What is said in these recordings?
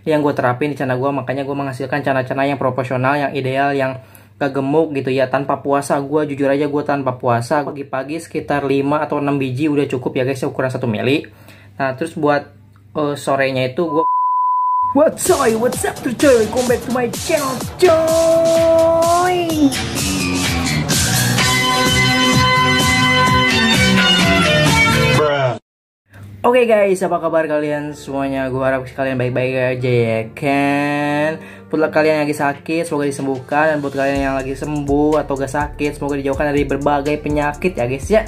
yang gue terapin di channel gue. Makanya gue menghasilkan channel-channel yang proporsional, yang ideal, yang gak gemuk gitu ya. Tanpa puasa, gue jujur aja gue tanpa puasa. Pagi-pagi sekitar 5 atau 6 biji udah cukup ya guys, ukuran 1 mili. Nah terus buat sorenya itu gue what's up tuh coy, welcome back to my channel coy. Oke guys, apa kabar kalian semuanya? Gue harap kalian baik-baik aja ya kan. Buat kalian yang lagi sakit, semoga disembuhkan. Dan buat kalian yang lagi sembuh atau gak sakit, semoga dijauhkan dari berbagai penyakit ya guys ya.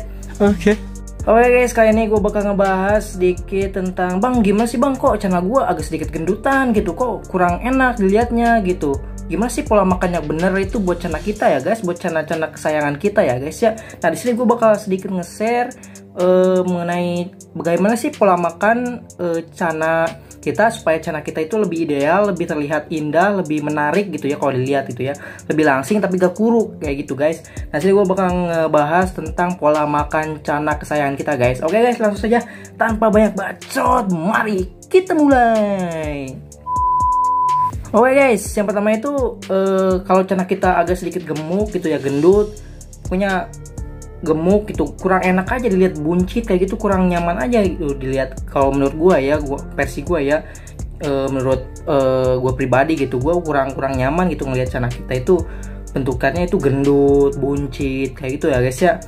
Oke guys, kali ini gue bakal ngebahas sedikit tentang, bang gimana sih bang, kok channel gue agak sedikit gendutan gitu, kok kurang enak dilihatnya gitu. Gimana sih pola makan yang bener itu buat channel kita ya guys, buat channel-channel kesayangan kita ya guys ya. Nah di sini gue bakal sedikit nge-share mengenai bagaimana sih pola makan channel kita supaya channel kita itu lebih ideal, lebih terlihat indah, lebih menarik gitu ya kalau dilihat gitu ya, lebih langsing tapi gak kuruk kayak gitu guys. Nah sini gue bakal ngebahas tentang pola makan channel kesayangan kita guys. Oke guys, langsung saja tanpa banyak bacot, mari kita mulai. Oke guys, yang pertama itu kalau channel kita agak sedikit gemuk gitu ya, gendut, punya gemuk gitu, kurang enak aja dilihat, buncit kayak gitu, kurang nyaman aja gitu dilihat. Kalau menurut gua ya, versi gua ya, menurut gua pribadi gitu, gua kurang nyaman gitu ngelihat channel kita itu bentukannya itu gendut, buncit kayak gitu ya guys ya.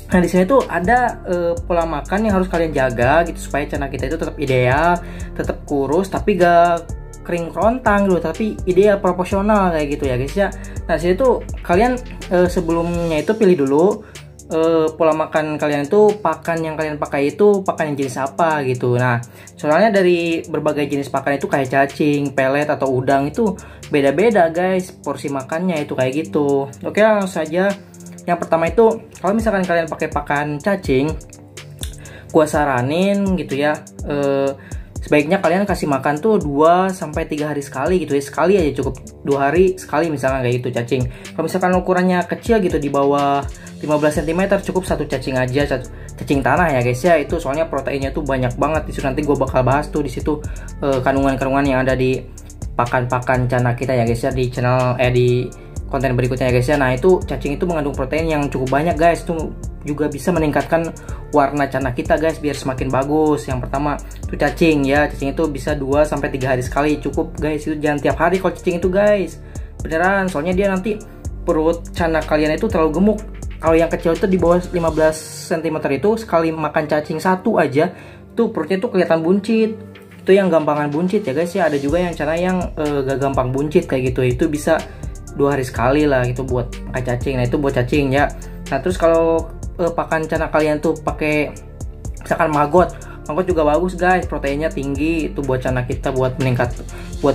Nah di sini tuh ada pola makan yang harus kalian jaga gitu supaya channel kita itu tetap ideal, tetap kurus tapi gak kering kerontang gitu, tapi ideal proporsional kayak gitu ya guys ya. Nah sini tuh kalian sebelumnya itu pilih dulu pola makan kalian itu, pakan yang kalian pakai itu pakan yang jenis apa gitu. Nah soalnya dari berbagai jenis pakan itu kayak cacing, pelet atau udang itu beda-beda guys porsi makannya itu kayak gitu. Oke langsung saja. Yang pertama itu kalau misalkan kalian pakai pakan cacing, gua saranin gitu ya, sebaiknya kalian kasih makan tuh 2-3 hari sekali gitu ya. Sekali aja cukup, 2 hari sekali misalkan kayak gitu cacing. Kalau misalkan ukurannya kecil gitu di bawah 15 cm cukup 1 cacing aja, cacing tanah ya guys ya. Itu soalnya proteinnya tuh banyak banget. Itu nanti gue bakal bahas tuh di situ kandungan-kandungan yang ada di pakan-pakan channel kita ya guys ya, di channel di konten berikutnya ya guys ya. Nah itu cacing itu mengandung protein yang cukup banyak guys, tuh juga bisa meningkatkan warna channel kita guys biar semakin bagus. Yang pertama itu cacing ya, cacing itu bisa 2-3 hari sekali cukup guys. Itu jangan tiap hari kalau cacing itu guys, beneran, soalnya dia nanti perut channel kalian itu terlalu gemuk. Kalau yang kecil itu di bawah 15 cm itu sekali makan cacing satu aja tuh perutnya tuh kelihatan buncit. Itu yang gampangan buncit ya guys ya. Ada juga yang channel yang gak gampang buncit kayak gitu, itu bisa 2 hari sekali lah itu buat makan cacing. Nah itu buat cacing ya. Nah terus kalau pakan channel kalian tuh pakai misalkan maggot juga bagus guys, proteinnya tinggi. Itu buat channel kita, buat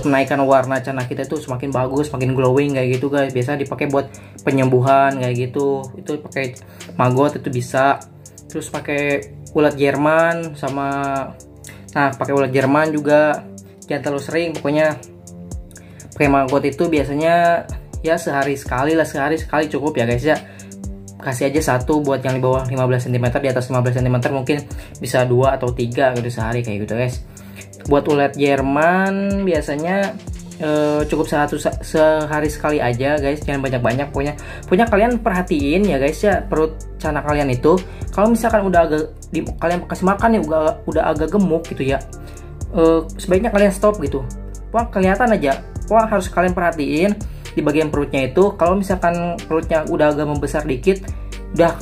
menaikkan warna channel kita itu semakin bagus, semakin glowing kayak gitu guys. Biasa dipakai buat penyembuhan kayak gitu. Itu pakai maggot itu bisa. Terus pakai ulat Jerman sama, nah pakai ulat Jerman juga jangan terlalu sering, pokoknya pakai maggot itu biasanya ya sehari sekali cukup ya guys ya. Kasih aja 1 buat yang di bawah 15 cm, di atas 15 cm mungkin bisa 2 atau 3 gitu sehari kayak gitu guys. Buat ulat Jerman biasanya cukup sehari sekali aja guys, jangan banyak-banyak. Pokoknya kalian perhatiin ya guys ya, perut channel kalian itu kalau misalkan udah agak kalian kasih makan nih udah agak gemuk gitu ya, sebaiknya kalian stop gitu. Wah kelihatan aja, wah harus kalian perhatiin di bagian perutnya itu. Kalau misalkan perutnya udah agak membesar dikit, udah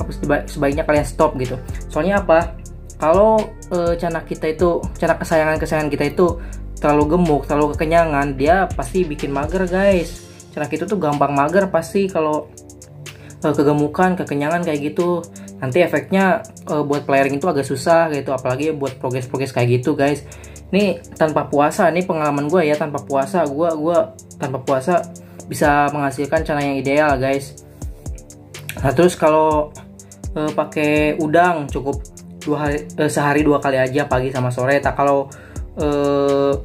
sebaiknya kalian stop gitu. Soalnya apa, kalau channel kita itu, channel kesayangan kita itu terlalu gemuk, terlalu kekenyangan, dia pasti bikin mager guys. Channel kita tuh gampang mager pasti kalau kegemukan, kekenyangan kayak gitu. Nanti efeknya buat playering itu agak susah gitu, apalagi buat progres kayak gitu guys. Ini tanpa puasa, ini pengalaman gue ya, tanpa puasa gue tanpa puasa bisa menghasilkan channel yang ideal guys. Nah terus kalau pakai udang cukup sehari 2 kali aja, pagi sama sore. Tak kalau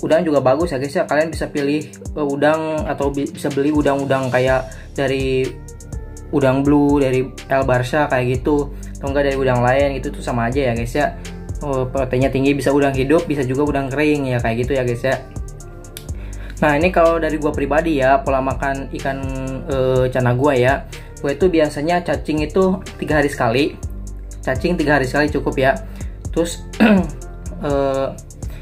udang juga bagus ya guys ya, kalian bisa pilih udang atau bisa beli udang-udang kayak dari udang blue, dari El Barca kayak gitu, atau enggak dari udang lain gitu, tuh sama aja ya guys ya. Proteinnya tinggi, bisa udang hidup, bisa juga udang kering ya kayak gitu ya guys ya. Nah ini kalau dari gua pribadi ya, pola makan ikan cana gua ya, gua itu biasanya cacing itu 3 hari sekali, cacing 3 hari sekali cukup ya. Terus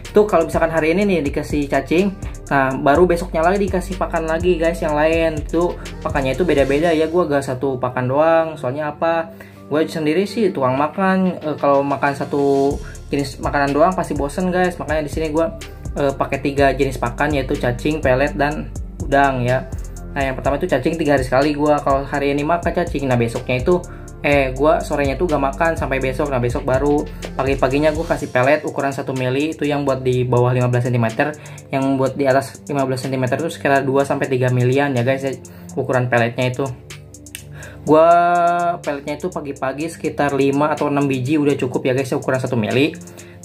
itu kalau misalkan hari ini nih dikasih cacing, nah baru besoknya lagi dikasih pakan lagi guys yang lain. Itu pakannya itu beda-beda ya, gua gak satu pakan doang. Soalnya apa, gue sendiri sih tuang makan, kalau makan satu jenis makanan doang pasti bosen guys. Makanya di sini gue pakai 3 jenis pakan, yaitu cacing, pelet, dan udang ya. Nah yang pertama itu cacing 3 hari sekali gue. Kalau hari ini makan cacing, nah besoknya itu gue sorenya tuh gak makan sampai besok. Nah besok baru pagi-paginya gue kasih pelet ukuran 1 mili, itu yang buat di bawah 15 cm, yang buat di atas 15 cm itu sekitar 2-3 milian ya guys ya, ukuran peletnya itu. Gua peletnya itu pagi-pagi sekitar 5 atau 6 biji udah cukup ya guys, ukuran 1 mili.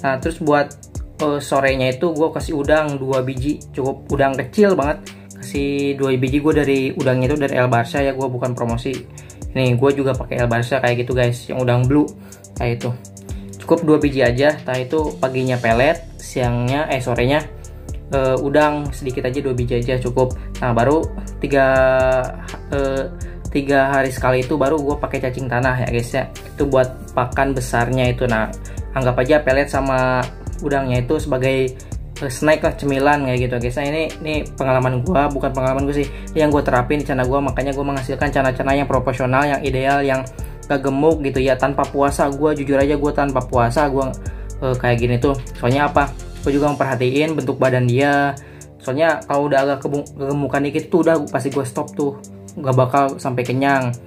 Nah terus buat sorenya itu gue kasih udang 2 biji cukup, udang kecil banget, kasih 2 biji. Gue dari udangnya itu dari El Barca ya, gue bukan promosi. Nih gue juga pakai El Barca kayak gitu guys, yang udang blue kayak itu. Cukup 2 biji aja. Nah itu paginya pelet, siangnya sorenya udang sedikit aja, 2 biji aja cukup. Nah baru 3 hari sekali itu baru gue pakai cacing tanah ya guys ya, itu buat pakan besarnya itu. Nah anggap aja pelet sama udangnya itu sebagai snack lah, cemilan kayak gitu guys. Nah ini pengalaman gue, bukan pengalaman gue sih, yang gue terapin di cana gue. Makanya gue menghasilkan cana-cana yang proporsional, yang ideal, yang gak gemuk gitu ya, tanpa puasa. Gue jujur aja, gue tanpa puasa gue kayak gini tuh. Soalnya apa, gue juga memperhatiin bentuk badan dia. Soalnya kalau udah agak kegemukan dikit tuh udah pasti gue stop tuh, gak bakal sampai kenyang.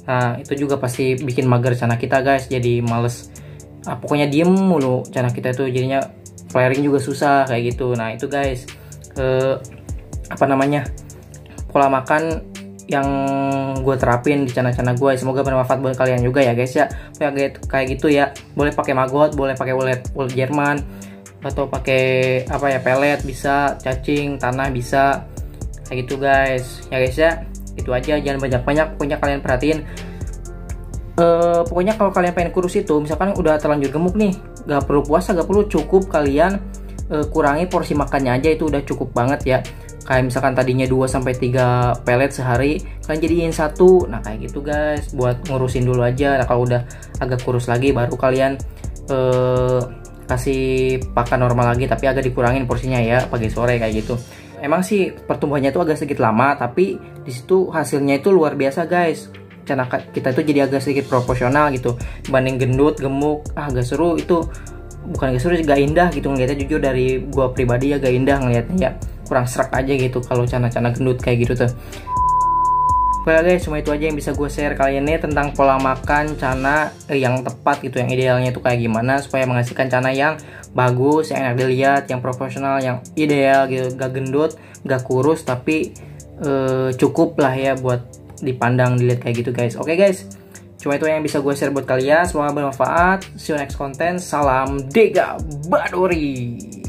Nah itu juga pasti bikin mager cana kita guys, jadi males. Pokoknya diem mulu cana kita tuh, jadinya flaring juga susah kayak gitu. Nah itu guys pola makan yang gue terapin di cana-cana gue. Semoga bermanfaat buat kalian juga ya guys ya. Kayak gitu ya, boleh pakai maggot, boleh pakai wool Jerman, atau pakai pelet bisa, cacing tanah bisa kayak gitu guys ya guys ya. Itu aja, jangan banyak-banyak, pokoknya kalian perhatiin. Pokoknya kalau kalian pengen kurus itu, misalkan udah terlanjur gemuk nih, gak perlu puasa, gak perlu, cukup kalian kurangi porsi makannya aja, itu udah cukup banget ya. Kayak misalkan tadinya 2-3 pelet sehari, kalian jadiin 1. Nah kayak gitu guys, buat ngurusin dulu aja. Nah kalau udah agak kurus lagi, baru kalian kasih pakan normal lagi, tapi agak dikurangin porsinya ya, pagi sore kayak gitu. Emang sih pertumbuhannya itu agak sedikit lama, tapi disitu hasilnya itu luar biasa guys. Cana kita itu jadi agak sedikit proporsional gitu, dibanding gendut, gemuk, agak seru itu. Bukan gak seru, gak indah gitu ngeliatnya. Jujur dari gua pribadi ya, gak indah ngeliatnya ya, kurang serak aja gitu kalau cana-cana gendut kayak gitu tuh. Oke guys, cuma itu aja yang bisa gue share kali ini tentang pola makan cana yang tepat gitu, yang idealnya itu kayak gimana supaya menghasilkan cana yang bagus, yang enak dilihat, yang proporsional, yang ideal gitu, gak gendut, gak kurus, tapi cukup lah ya buat dipandang, dilihat kayak gitu guys. Oke guys, cuma itu yang bisa gue share buat kalian. Semoga bermanfaat. See you next content. Salam Dega Badori.